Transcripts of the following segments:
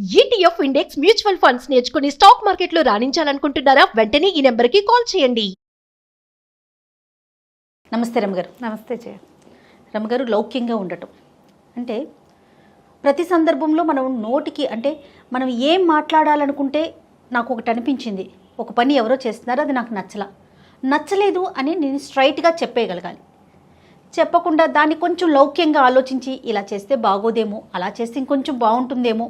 ETF index mutual funds నేర్చుకుని stock మార్కెట్లో రాణించాలనుకుంటున్నారా? వెంటనే ఈ నెంబర్కి కాల్ చేయండి. నమస్తే రమగారు. నమస్తే జయ. రమగారు, లౌక్యంగా ఉండటం అంటే ప్రతి సందర్భంలో మనం నోటికి అంటే మనం ఏం మాట్లాడాలనుకుంటే నాకు ఒకటి అనిపించింది, ఒక పని ఎవరో చేస్తున్నారు, అది నాకు నచ్చలేదు అని నేను స్ట్రైట్గా చెప్పేయగలగాలి. చెప్పకుండా దాన్ని కొంచెం లౌక్యంగా ఆలోచించి ఇలా చేస్తే బాగోదేమో, అలా చేస్తే ఇంకొంచెం బాగుంటుందేమో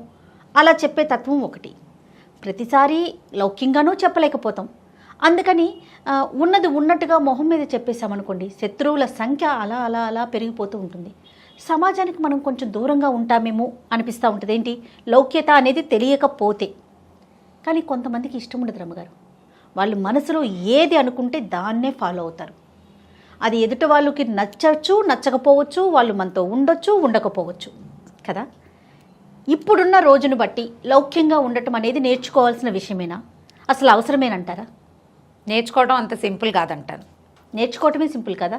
అలా చెప్పే తత్వం ఒకటి. ప్రతిసారి లౌక్యంగానూ చెప్పలేకపోతాం. అందుకని ఉన్నది ఉన్నట్టుగా మొహం మీద చెప్పేశామనుకోండి, శత్రువుల సంఖ్య అలా అలా అలా పెరిగిపోతూ ఉంటుంది. సమాజానికి మనం కొంచెం దూరంగా ఉంటామేమో అనిపిస్తూ ఉంటుంది. ఏంటి, లౌక్యత అనేది తెలియకపోతే. కానీ కొంతమందికి ఇష్టం ఉండదు రమ్మగారు. వాళ్ళు మనసులో ఏది అనుకుంటే దాన్నే ఫాలో అవుతారు. అది ఎదుటి వాళ్ళకి నచ్చవచ్చు, నచ్చకపోవచ్చు, వాళ్ళు మనతో ఉండొచ్చు, ఉండకపోవచ్చు కదా. ఇప్పుడున్న రోజును బట్టి లౌక్యంగా ఉండటం అనేది నేర్చుకోవాల్సిన విషయమేనా, అసలు అవసరమేనంటారా? నేర్చుకోవడం అంత సింపుల్ కాదంటాను. నేర్చుకోవటమే సింపుల్ కదా,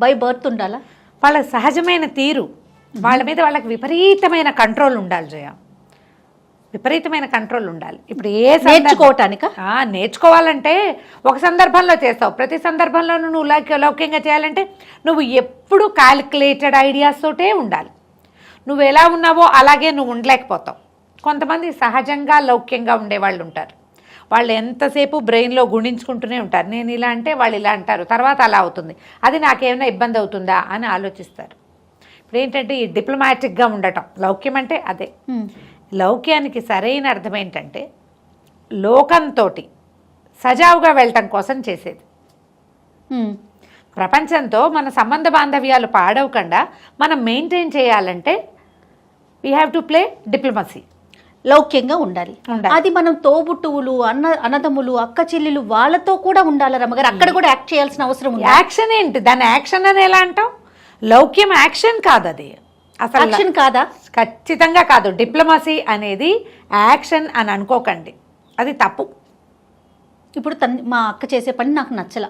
బై బర్త్ ఉండాలా? వాళ్ళ సహజమైన తీరు, వాళ్ళ మీద వాళ్ళకి విపరీతమైన కంట్రోల్ ఉండాలి జయ, విపరీతమైన కంట్రోల్ ఉండాలి. ఇప్పుడు ఏ నేర్చుకోవటానిక నేర్చుకోవాలంటే ఒక సందర్భంలో చేస్తావు, ప్రతి సందర్భంలోనూ నువ్వు లౌక్యంగా చేయాలంటే నువ్వు ఎప్పుడు క్యాలిక్యులేటెడ్ ఐడియాస్ తోటే ఉండాలి. నువ్వు ఎలా ఉన్నావో అలాగే నువ్వు ఉండలేకపోతావు. కొంతమంది సహజంగా లౌక్యంగా ఉండేవాళ్ళు ఉంటారు. వాళ్ళు ఎంతసేపు బ్రెయిన్లో గుణించుకుంటూనే ఉంటారు. నేను ఇలా అంటే వాళ్ళు ఇలా అంటారు, తర్వాత అలా అవుతుంది, అది నాకేమైనా ఇబ్బంది అవుతుందా అని ఆలోచిస్తారు. ఇప్పుడు ఏంటంటే ఈ డిప్లొమాటిక్గా ఉండటం లౌక్యం అంటే అదే. లౌక్యానికి సరైన అర్థం ఏంటంటే లోకంతో సజావుగా వెళ్ళటం కోసం చేసేది. ప్రపంచంతో మన సంబంధ బాంధవ్యాలు పాడవకుండా మనం మెయింటైన్ చేయాలంటే we have to play diplomacy. లౌక్యంగా ఉండాలి. అది మనం తోబుట్టువులు, అన్నదమ్ములు, అక్క చెల్లెలు వాళ్ళతో కూడా ఉండాలి రమ్మగారు. అక్కడ కూడా యాక్ట్ చేయాల్సిన అవసరం ఉంది. యాక్షన్ ఏంటి, దాన్ని యాక్షన్ అని ఎలా అంటావు? లౌక్యం యాక్షన్ కాదు, అది అసలు యాక్షన్ కాదా? ఖచ్చితంగా కాదు. డిప్లొమసీ అనేది యాక్షన్ అని అనుకోకండి, అది తప్పు. ఇప్పుడు మా అక్క చేసే పని నాకు నచ్చలా,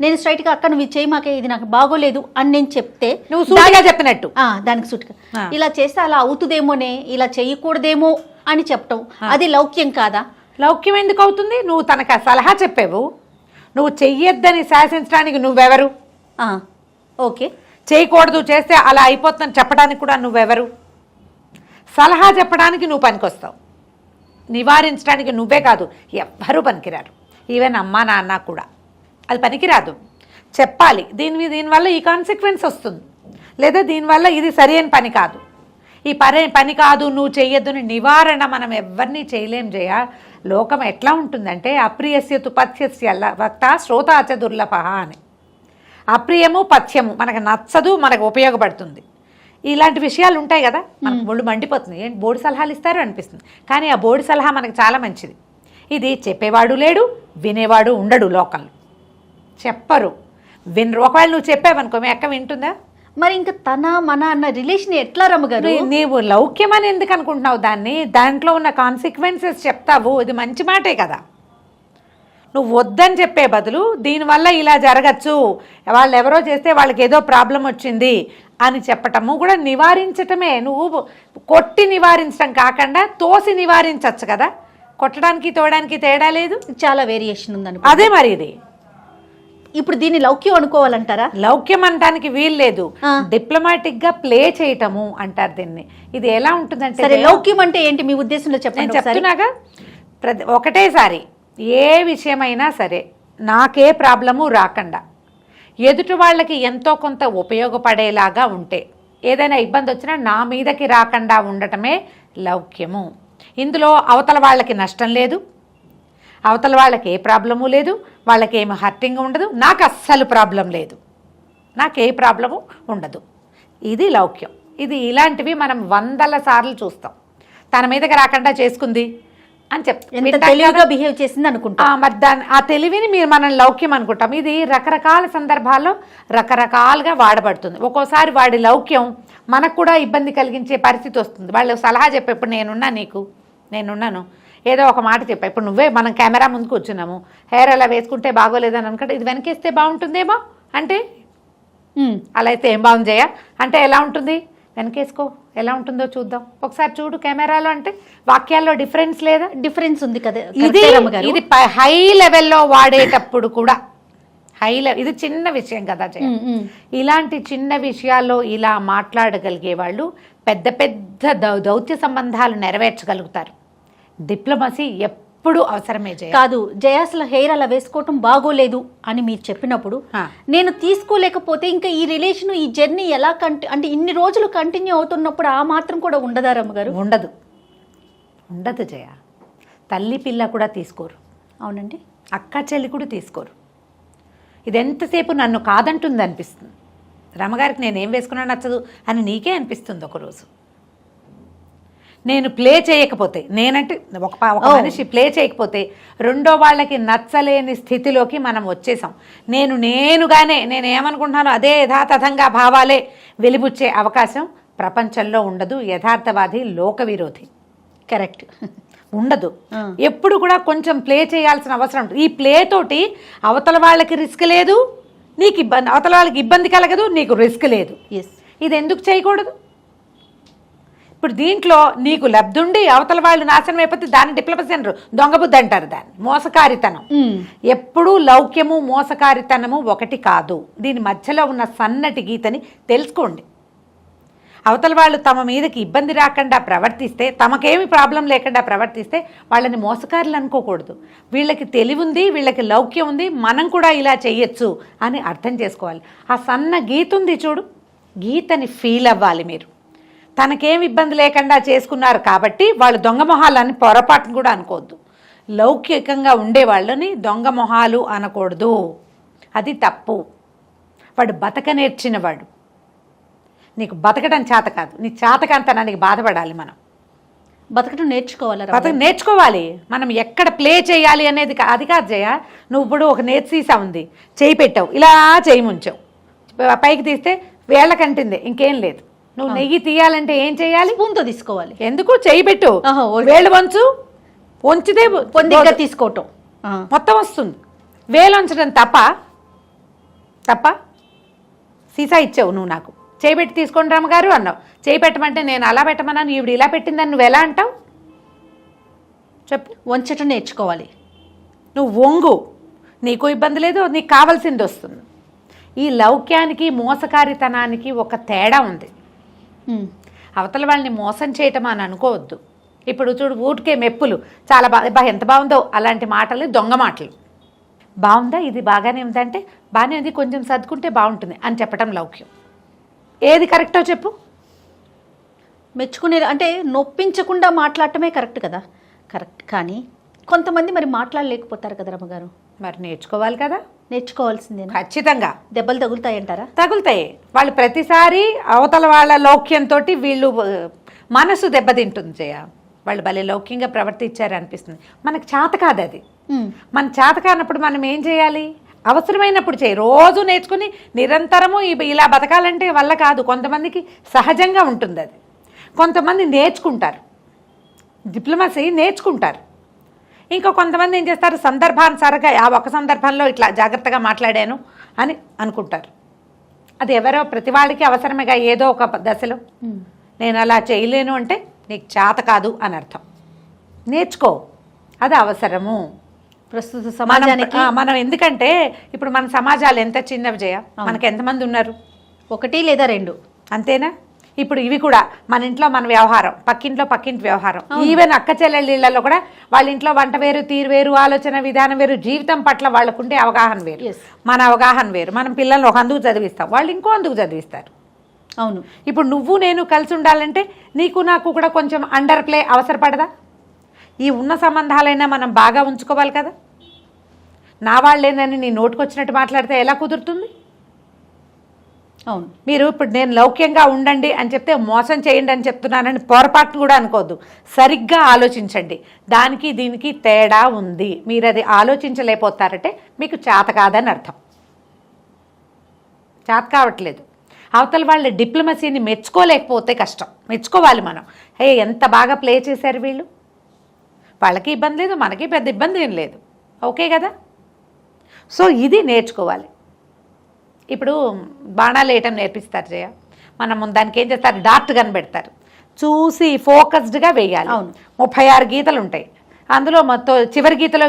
నేను స్ట్రైట్గా అక్క నువ్వు చేయి, మాకే ఇది నాకు బాగోలేదు అని నేను చెప్తే నువ్వు సూటిగా చెప్పినట్టు, దానికి సూటిగా ఇలా చేస్తే అలా అవుతుందేమోనే, ఇలా చేయకూడదేమో అని చెప్పటం, అది లౌక్యం కాదా? లౌక్యం ఎందుకు అవుతుంది? నువ్వు తనకు సలహా చెప్పావు, నువ్వు చెయ్యొద్దని శాసించడానికి నువ్వెవరు? ఓకే, చేయకూడదు, చేస్తే అలా అయిపోతుందని చెప్పడానికి కూడా నువ్వెవరు? సలహా చెప్పడానికి నువ్వు పనికొస్తావు, నివారించడానికి నువ్వే కాదు ఎవ్వరూ పనికిరారు. ఈవెన్ అమ్మా నాన్న కూడా అది పనికిరాదు. చెప్పాలి, దీనివల్ల ఈ కాన్సిక్వెన్స్ వస్తుంది, లేదా దీనివల్ల ఇది సరైన పని కాదు, ఈ పని కాదు, నువ్వు చెయ్యొద్దుని నివారణ మనం ఎవరిని చేయలేం చేయ. లోకం ఎట్లా ఉంటుందంటే అప్రియస్యతు పథ్యస్య వక్త శ్రోతాచ దుర్లభ అని. అప్రియము పథ్యము మనకు నచ్చదు, మనకు ఉపయోగపడుతుంది, ఇలాంటి విషయాలు ఉంటాయి కదా. మనకు ఒళ్ళు మండిపోతుంది, ఏంటి బోర్డు సలహాలు ఇస్తారు అనిపిస్తుంది. కానీ ఆ బోర్డు సలహా మనకు చాలా మంచిది. ఇది చెప్పేవాడు లేడు, వినేవాడు ఉండడు. లోకంలో చెప్పరు, వినరు. ఒకవేళ నువ్వు చెప్పావనుకో మీ అక్క వింటుందా? మరి ఇంకా తన మన అన్న రిలేషన్ ఎట్లా రమ్మగారు? నీవు లౌక్యం అని ఎందుకు అనుకుంటున్నావు దాన్ని? దాంట్లో ఉన్న కాన్సిక్వెన్సెస్ చెప్తావు, ఇది మంచి మాటే కదా. నువ్వు వద్దని చెప్పే బదులు దీనివల్ల ఇలా జరగచ్చు, వాళ్ళు ఎవరో చేస్తే వాళ్ళకి ఏదో ప్రాబ్లం వచ్చింది అని చెప్పటము కూడా నివారించటమే. నువ్వు కొట్టి నివారించడం కాకుండా తోసి నివారించవచ్చు కదా. కొట్టడానికి తోయడానికి తేడా లేదు, చాలా వేరియేషన్ ఉందని. అదే మరి ఇది. ఇప్పుడు దీన్ని లౌక్యం అనుకోవాలంటారా? లౌక్యం అనడానికి వీలు లేదు, డిప్లొమాటిక్ గా ప్లే చేయటము అంటారు దీన్ని. ఇది ఎలా ఉంటుందంటే, లౌక్యం అంటే ఏంటి మీ ఉద్దేశంలో చెప్పండి. నేను చెప్తున్నాగా, ఒకటేసారి ఏ విషయమైనా సరే నాకే ప్రాబ్లము రాకుండా ఎదుటి వాళ్ళకి ఎంతో కొంత ఉపయోగపడేలాగా ఉంటే, ఏదైనా ఇబ్బంది వచ్చినా నా మీదకి రాకుండా ఉండటమే లౌక్యము. ఇందులో అవతల వాళ్ళకి నష్టం లేదు, అవతల వాళ్ళకి ఏ ప్రాబ్లము లేదు, వాళ్ళకి ఏమి హర్టింగ్ ఉండదు, నాకు అస్సలు ప్రాబ్లం లేదు, నాకు ఏ ప్రాబ్లము ఉండదు. ఇది లౌక్యం. ఇది ఇలాంటివి మనం 100 సార్లు చూస్తాం. తన మీదకి రాకుండా చేసుకుంది అని తెలివిగా బిహేవ్ చేసింది అనుకుంటా. మరి ఆ తెలివిని మనం లౌక్యం అనుకుంటాం. ఇది రకరకాల సందర్భాల్లో రకరకాలుగా వాడబడుతుంది. ఒక్కోసారి వాడి లౌక్యం మనకు కూడా ఇబ్బంది కలిగించే పరిస్థితి వస్తుంది. వాళ్ళు సలహా చెప్పేప్పుడు నేనున్నాను ఏదో ఒక మాట చెప్పా, ఇప్పుడు నువ్వే మనం కెమెరా ముందు కూర్చున్నాము, హెయిర్ అలా వేసుకుంటే బాగోలేదని అనుకుంటే ఇది వెనకేస్తే బాగుంటుందేమో అంటే, అలా అయితే ఏం బాగుంది చేయ అంటే ఎలా ఉంటుంది? వెనకేసుకో, ఎలా ఉంటుందో చూద్దాం ఒకసారి చూడు కెమెరాలో. అంటే వాక్యాల్లో డిఫరెన్స్ లేదా? డిఫరెన్స్ ఉంది కదా. ఇది కరెక్టే రమ్మగారు. ఇది హై లెవెల్లో వాడేటప్పుడు కూడా ఇది చిన్న విషయం కదా జయ. ఇలాంటి చిన్న విషయాల్లో ఇలా మాట్లాడగలిగే వాళ్ళు పెద్ద పెద్ద దౌత్య సంబంధాలు నెరవేర్చగలుగుతారు. డిప్లొమసీ ఎప్పుడు అవసరమే జయ. కాదు జయ, అసలు హెయిర్ అలా వేసుకోవటం బాగోలేదు అని మీరు చెప్పినప్పుడు నేను తీసుకోలేకపోతే ఇంకా ఈ రిలేషన్, ఈ జర్నీ ఎలా అంటే ఇన్ని రోజులు కంటిన్యూ అవుతున్నప్పుడు ఆ మాత్రం కూడా ఉండదా రమ్మగారు? ఉండదు, ఉండదు జయ. తల్లి పిల్ల కూడా తీసుకోరు. అవునండి. అక్క చెల్లి కూడా తీసుకోరు. ఇది ఎంతసేపు నన్ను కాదంటుంది అనిపిస్తుంది. రమగారికి నేనేం వేసుకున్నా నచ్చదు అని నీకే అనిపిస్తుంది ఒకరోజు. నేను ప్లే చేయకపోతే, నేనంటే ఒక మనిషి ప్లే చేయకపోతే రెండో వాళ్ళకి నచ్చలేని స్థితిలోకి మనం వచ్చేసాం. నేనుగానే నేనేమనుకుంటున్నానో అదే యథాతథంగా భావాలే వెలిబుచ్చే అవకాశం ప్రపంచంలో ఉండదు. యథార్థవాది, లోక విరోధి. కరెక్ట్, ఉండదు. ఎప్పుడు కూడా కొంచెం ప్లే చేయాల్సిన అవసరం ఉంటుంది. ఈ ప్లే తోటి అవతల వాళ్ళకి రిస్క్ లేదు, నీకు ఇబ్బంది, అవతల వాళ్ళకి ఇబ్బంది కలగదు, నీకు రిస్క్ లేదు. ఇది ఎందుకు చేయకూడదు? ఇప్పుడు దీంట్లో నీకు లబ్ధుండి అవతల వాళ్ళు నాశనం అయిపోతే దాన్ని డిప్లొమసీ అంటారు, దొంగబుద్ధి అంటారు, దాన్ని మోసకారితనం. ఎప్పుడూ లౌక్యము మోసకారితనము ఒకటి కాదు. దీని మధ్యలో ఉన్న సన్నటి గీతని తెలుసుకోండి. అవతల వాళ్ళు తమ మీదకి ఇబ్బంది రాకుండా ప్రవర్తిస్తే, తమకేమి ప్రాబ్లం లేకుండా ప్రవర్తిస్తే వాళ్ళని మోసకారులు అనుకోకూడదు. వీళ్ళకి తెలివి ఉంది, వీళ్ళకి లౌక్యం ఉంది, మనం కూడా ఇలా చెయ్యొచ్చు అని అర్థం చేసుకోవాలి. ఆ సన్న గీత ఉంది చూడు, గీతని ఫీల్ అవ్వాలి మీరు. తనకేం ఇబ్బంది లేకుండా చేసుకున్నారు కాబట్టి వాళ్ళు దొంగ మొహాలని పొరపాటును కూడా అనుకోవద్దు. లౌకికంగా ఉండే వాళ్ళని దొంగ మొహాలు అనకూడదు, అది తప్పు. వాడు బతక నేర్చినవాడు. నీకు బతకడం చేత కాదు, నీ చేతకంతనానికి బాధపడాలి. మనం బతకడం నేర్చుకోవాలి. మనం ఎక్కడ ప్లే చేయాలి అనేది అది కాదు జయ. నువ్వు ఇప్పుడు ఒక నేతి సీసా ఉంది, చేయి పెట్టావు, ఇలా చేయి ముంచావు, పైకి తీస్తే వేళ్ళకంటింది, ఇంకేం లేదు. నువ్వు నెయ్యి తీయాలంటే ఏం చేయాలి? స్పూన్తో తీసుకోవాలి. ఎందుకు? చేయి పెట్టు, వేళ్ళు వంచితే పొందిగా తీసుకోవటం మొత్తం వస్తుంది. వేలు వంచడం తప్ప సీసా ఇచ్చావు నువ్వు నాకు, చేయి పెట్టి తీసుకోండి రమ్మగారు అన్నావు. చేయి పెట్టమంటే నేను అలా పెట్టమన్నాను, ఈవిడ ఇలా పెట్టిందని నువ్వు ఎలా అంటావు చెప్పు? వంచటం నేర్చుకోవాలి. నువ్వు వంగు, నీకు ఇబ్బంది లేదు, నీకు కావాల్సింది వస్తుంది. ఈ లౌక్యానికి మోసకారితనానికి ఒక తేడా ఉంది. అవతల వాళ్ళని మోసం చేయటం అని అనుకోవద్దు. ఇప్పుడు చూడు, ఊరికే మెప్పులు, చాలా ఎంత బాగుందో అలాంటి మాటలు దొంగ మాటలు. బాగుందా, ఇది బాగానే ఉందంటే బాగానే ఉంది, కొంచెం సర్దుకుంటే బాగుంటుంది అని చెప్పటం లౌక్యం. ఏది కరెక్టో చెప్పు? మెచ్చుకునేది అంటే నొప్పించకుండా మాట్లాడటమే కరెక్ట్ కదా. కరెక్ట్. కానీ కొంతమంది మరి మాట్లాడలేకపోతారు కదా రమ్మగారు. మరి నేర్చుకోవాలి కదా. నేర్చుకోవాల్సిందే. ఖచ్చితంగా. దెబ్బలు తగులుతాయంటారా? తగులుతాయి. వాళ్ళు ప్రతిసారి అవతల వాళ్ళ లౌక్యంతో వీళ్ళు మనసు దెబ్బతింటుంది జయ. వాళ్ళు భలే లౌక్యంగా ప్రవర్తించారు అనిపిస్తుంది. మనకు చేత కాదు అది. మన చేత కానప్పుడు మనం ఏం చేయాలి? అవసరమైనప్పుడు చేయి. రోజు నేర్చుకుని నిరంతరము ఇలా బతకాలంటే వల్ల కాదు. కొంతమందికి సహజంగా ఉంటుంది అది, కొంతమంది నేర్చుకుంటారు, డిప్లొమసీ నేర్చుకుంటారు. ఇంకా కొంతమంది ఏం చేస్తారు, సందర్భానుసారంగా ఆ ఒక సందర్భంలో ఇట్లా జాగ్రత్తగా మాట్లాడాను అని అనుకుంటారు. అది ఎవరో ప్రతి వాళ్ళకి అవసరమేగా. ఏదో ఒక దశలో నేను అలా చేయలేను అంటే నీకు చేత కాదు అని అర్థం. నేర్చుకో, అది అవసరము ప్రస్తుత సమాజానికి. మనం ఎందుకంటే ఇప్పుడు మన సమాజాలు ఎంత చిన్నవి జయ, మనకి ఎంతమంది ఉన్నారు? 1 లేదా 2 అంతేనా? ఇప్పుడు ఇవి కూడా మన ఇంట్లో మన వ్యవహారం, పక్కింటి వ్యవహారం. ఈవెన్ అక్క చెల్లెళ్ళలో కూడా వాళ్ళ ఇంట్లో వంట వేరు, తీరు వేరు, ఆలోచన విధానం వేరు, జీవితం పట్ల వాళ్ళకుండే అవగాహన వేరు, మన అవగాహన వేరు. మనం పిల్లల్ని ఒక అందుకు చదివిస్తాం, వాళ్ళు ఇంకో అందుకు చదివిస్తారు. అవును. ఇప్పుడు నువ్వు నేను కలిసి ఉండాలంటే నీకు నాకు కూడా కొంచెం అండర్ ప్లే అవసరపడదా? ఈ ఉన్న సంబంధాలైనా మనం బాగా ఉంచుకోవాలి కదా. నా వాళ్ళేనని నీ నోటుకొచ్చినట్టు మాట్లాడితే ఎలా కుదురుతుంది? అవును. మీరు ఇప్పుడు నేను లౌక్యంగా ఉండండి అని చెప్తే మోసం చేయండి అని చెప్తున్నానని పొరపాటును కూడా అనుకోవద్దు. సరిగ్గా ఆలోచించండి. దానికి దీనికి తేడా ఉంది. మీరు అది ఆలోచించలేకపోతారంటే మీకు చేత కాదని అర్థం. చేత కావట్లేదు. అవతల వాళ్ళ డిప్లొమసీని మెచ్చుకోలేకపోతే కష్టం. మెచ్చుకోవాలి మనం. ఎంత బాగా ప్లే చేశారు వీళ్ళు, వాళ్ళకి ఇబ్బంది లేదు, మనకి పెద్ద ఇబ్బంది ఏం లేదు, ఓకే కదా. సో ఇది నేర్చుకోవాలి. ఇప్పుడు బాణాలు వేయటం నేర్పిస్తారు జయ. మనం దానికి ఏం చేస్తారు, డార్ట్ గన్ పెడతారు, చూసి ఫోకస్డ్గా వేయాలి. అవును. 36 గీతలు ఉంటాయి, అందులో మొత్తం చివరి గీతలో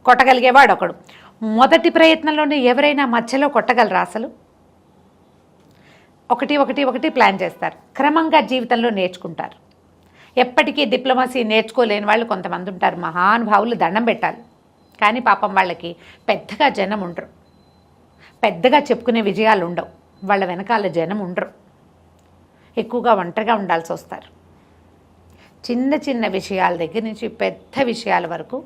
కొట్టగలిగేవాడు ఒకడు. మొదటి ప్రయత్నంలోనే ఎవరైనా మధ్యలో కొట్టగలరా అసలు? ఒకటి ప్లాన్ చేస్తారు, క్రమంగా జీవితంలో నేర్చుకుంటారు. ఎప్పటికీ డిప్లొమసీ నేర్చుకోలేని వాళ్ళు కొంతమంది ఉంటారు, మహానుభావులు, దండం పెట్టాలి. కానీ పాపం వాళ్ళకి పెద్దగా జనం ఉండరు, పెద్దగా చెప్పుకునే విజయాలు ఉండవు, వాళ్ళ వెనకాల జనం ఉండరు, ఎక్కువగా ఒంటరిగా ఉండాల్సి వస్తారు. చిన్న చిన్న విషయాల దగ్గర నుంచి పెద్ద విషయాల వరకు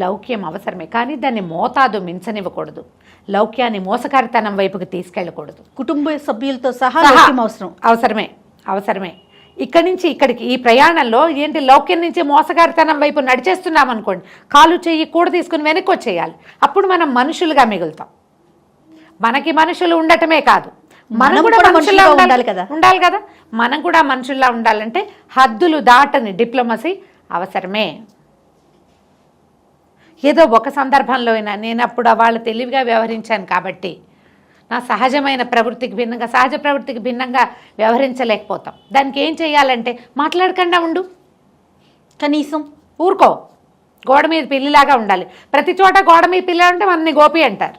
లౌక్యం అవసరమే, కానీ దాన్ని మోతాదు మించనివ్వకూడదు. లౌక్యాన్ని మోసకారితనం వైపుకి తీసుకెళ్ళకూడదు. కుటుంబ సభ్యులతో సహా లౌక్యం అవసరమే. ఇక్కడి నుంచి ఇక్కడికి ఈ ప్రయాణంలో ఏంటి, లౌక్యం నుంచి మోసగారితనం వైపు నడిచేస్తున్నాం అనుకోండి, కాలు చెయ్యి కూడా తీసుకుని వెనక్కి వచ్చేయాలి. అప్పుడు మనం మనుషులుగా మిగులుతాం. మనకి మనుషులు ఉండటమే కాదు, మనం కూడా మనుషుల్లా ఉండాలి కదా. మనం కూడా మనుషుల్లా ఉండాలంటే హద్దులు దాటని డిప్లొమసీ అవసరమే. ఏదో ఒక సందర్భంలో అయినా నేను అప్పుడు వాళ్ళు తెలివిగా వ్యవహరించాను కాబట్టి నా సహజ ప్రవృత్తికి భిన్నంగా వ్యవహరించలేకపోతాం. దానికి ఏం చేయాలంటే మాట్లాడకుండా ఉండు, కనీసం ఊరుకో, గోడ మీద పిల్లిలాగా ఉండాలి. ప్రతి చోట గోడ మీద పిల్ల అంటే మనని గోపి అంటారు.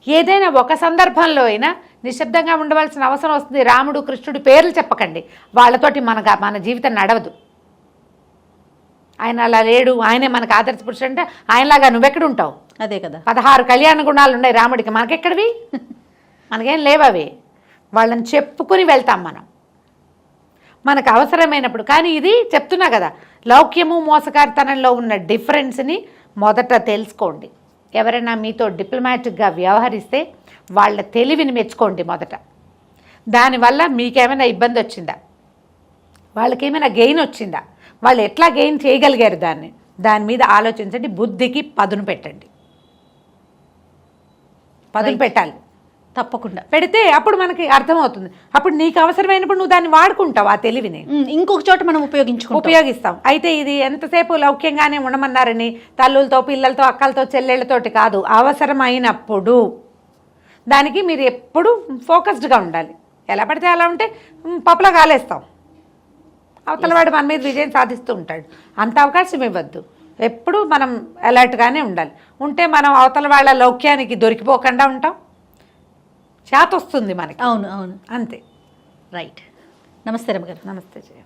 ఏదైనా ఒక సందర్భంలో అయినా నిశ్శబ్దంగా ఉండవలసిన అవసరం వస్తుంది. రాముడు కృష్ణుడు పేర్లు చెప్పకండి, వాళ్ళతోటి మన జీవితం నడవదు. ఆయన అలా లేడు, ఆయనే మనకు ఆదర్శ పురుషుడు అంటే ఆయనలాగా నువ్వెక్కడ ఉంటావు? అదే కదా. 16 కళ్యాణ గుణాలు ఉన్నాయి రాముడికి, మనకెక్కడివి? మనకేం లేవవి. వాళ్ళని చెప్పుకుని వెళ్తాం మనం మనకు అవసరమైనప్పుడు. కానీ ఇది చెప్తున్నా కదా, లౌక్యము మోసకారితనంలో ఉన్న డిఫరెన్స్ని మొదట తెలుసుకోండి. ఎవరైనా మీతో డిప్లొమాటిక్గా వ్యవహరిస్తే వాళ్ళ తెలివిని మెచ్చుకోండి మొదట. దానివల్ల మీకేమైనా ఇబ్బంది వచ్చిందా, వాళ్ళకేమైనా గెయిన్ వచ్చిందా, వాళ్ళు ఎట్లా గెయిన్ చేయగలిగారు దాని మీద ఆలోచించండి. బుద్ధికి పదును పెట్టండి, పదును పెట్టాలి తప్పకుండా. పెడితే అప్పుడు మనకి అర్థమవుతుంది. అప్పుడు నీకు అవసరమైనప్పుడు నువ్వు దాన్ని వాడుకుంటావు, ఆ తెలివిని ఇంకొక చోట మనం ఉపయోగిస్తాం. అయితే ఇది ఎంతసేపు లౌక్యంగానే ఉండమన్నారని తల్లులతో, పిల్లలతో, అక్కలతో, చెల్లెళ్ళతోటి కాదు, అవసరమైనప్పుడు దానికి మీరు ఎప్పుడు ఫోకస్డ్గా ఉండాలి. ఎలా పడితే అలా ఉంటే పప్పులో కాలేస్తాం, అవతలవాడు మన మీద విజయం సాధిస్తూ ఉంటాడు. అంత అవకాశం ఇవ్వద్దు. ఎప్పుడు మనం అలర్ట్గానే ఉండాలి. ఉంటే మనం అవతల వాళ్ళ లౌక్యానికి దొరికిపోకుండా ఉంటాం, చేత వస్తుంది మనకి. అవును అంతే. రైట్. నమస్తే రమ్య గారు. నమస్తే జయ.